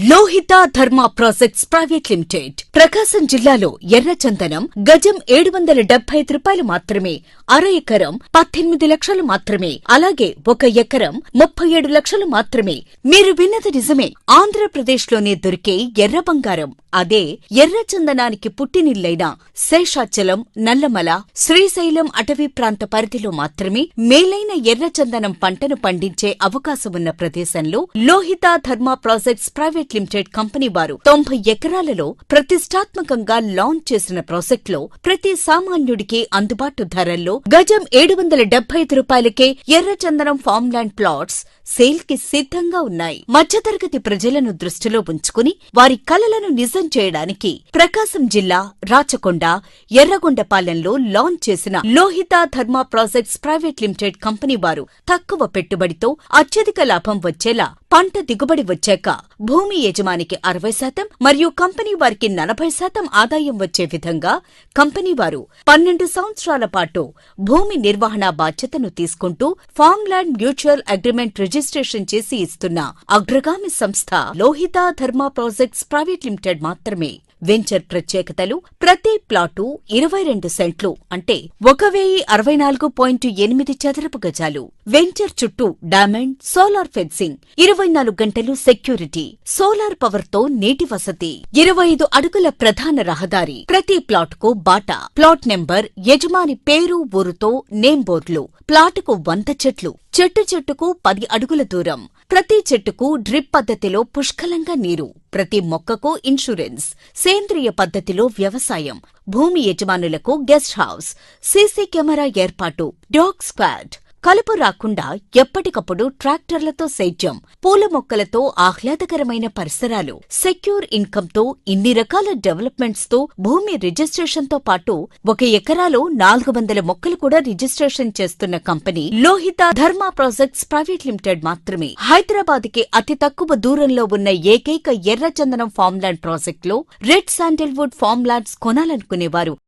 లోహిత ధర్మ projects private limited ప్రకాశం జిల్లాలో ఎర్రచందనం గజం 775 రూపాయలు మాత్రమే, అర ఎకరం 18 లక్షలు మాత్రమే, అలాగే 1 ఎకరం 37 లక్షలు మాత్రమే. మీరు విన్నది నిజమే. ఆంధ్రప్రదేశ్లోనే దొరికే ఎర్ర బంగారం అదే ఎర్రచందనానికి పుట్టినిల్లైన శేషాచలం, నల్లమల, శ్రీశైలం అటవీ ప్రాంత పరిధిలో మాత్రమే మేలైన ఎర్రచందనం పంటను పండించే అవకాశమున్న ప్రదేశంలో లోహిత ధర్మ ప్రాజెక్ట్స్ ప్రైవేట్ లిమిటెడ్ కంపెనీ వారు 90 ఎకరాలలో ప్రతిష్టాత్మకంగా లాంచ్ చేసిన ప్రాజెక్టులో ప్రతి సామాన్యుడికి అందుబాటు ధరల్లో గజం 775 రూపాయలకే ఎర్రచందనం ఫామ్ ల్యాండ్ ప్లాట్స్ సేల్ కి సిద్ధంగా ఉన్నాయి. మధ్యతరగతి ప్రజలను దృష్టిలో ఉంచుకుని వారి కలలను నిజం చేయడానికి ప్రకాశం జిల్లా రాచకొండ, ఎర్రగొండపాలెంలో లాంచ్ చేసిన లోహిత ధర్మ ప్రాజెక్ట్స్ ప్రైవేట్ లిమిటెడ్ కంపెనీ వారు తక్కువ పెట్టుబడితో అత్యధిక లాభం వచ్చేలా పంట దిగుబడి వచ్చాక భూమి యజమానికి 60% మరియు కంపెనీ వారికి 40% ఆదాయం వచ్చే విధంగా కంపెనీ వారు 12 సంవత్సరాల పాటు భూమి నిర్వహణ బాధ్యతను తీసుకుంటూ farm land mutual agreement registration చేసి ఇస్తున్న అగ్రగామి సంస్థ లోహిత ధర్మ ప్రాజెక్ట్స్ ప్రైవేట్ లిమిటెడ్ మాత్రమే. వెంచర్ ప్రత్యేకతలు: ప్రతి ప్లాటు 22 సెంట్లు అంటే 1064.8 చదరపు గజాలు. వెంచర్ చుట్టూ డైమండ్, సోలార్ ఫెన్సింగ్, 24 గంటలు సెక్యూరిటీ, సోలార్ పవర్ తో నీటి వసతి, 25 అడుగుల ప్రధాన రహదారి, ప్రతి ప్లాటుకు బాటా, ప్లాట్ నెంబర్, యజమాని పేరు ఊరుతో నేమ్ బోర్డులు, ప్లాటుకు 100 చెట్లు, చెట్టు చెట్టుకు 10 అడుగుల దూరం, ప్రతి చెట్టుకు డ్రిప్ పద్ధతిలో పుష్కలంగా నీరు, ప్రతి మొక్కకు ఇన్సూరెన్స్, సేంద్రియ పద్ధతిలో వ్యవసాయం, భూమి యజమానులకు గెస్ట్ హౌస్, సీసీ కెమెరా ఏర్పాటు, డాగ్ స్క్వాడ్, కలుపు రాకుండా ఎప్పటికప్పుడు ట్రాక్టర్లతో సేద్యం, పూల మొక్కలతో ఆహ్లాదకరమైన పరిసరాలు, సెక్యూర్ ఇన్కమ్ తో ఇన్ని రకాల డెవలప్మెంట్స్ తో భూమి రిజిస్ట్రేషన్ తో పాటు 1 ఎకరాలో 400 మొక్కలు కూడా రిజిస్ట్రేషన్ చేస్తున్న కంపెనీ లోహిత ధర్మ ప్రాజెక్ట్స్ ప్రైవేట్ లిమిటెడ్ మాత్రమే. హైదరాబాద్ కి అతి తక్కువ దూరంలో ఉన్న ఏకైక ఎర్రచందనం ఫామ్ ల్యాండ్ ప్రాజెక్టులో రెడ్ శాండిల్వుడ్ ఫామ్ ల్యాండ్స్ కొనాలనుకునేవారు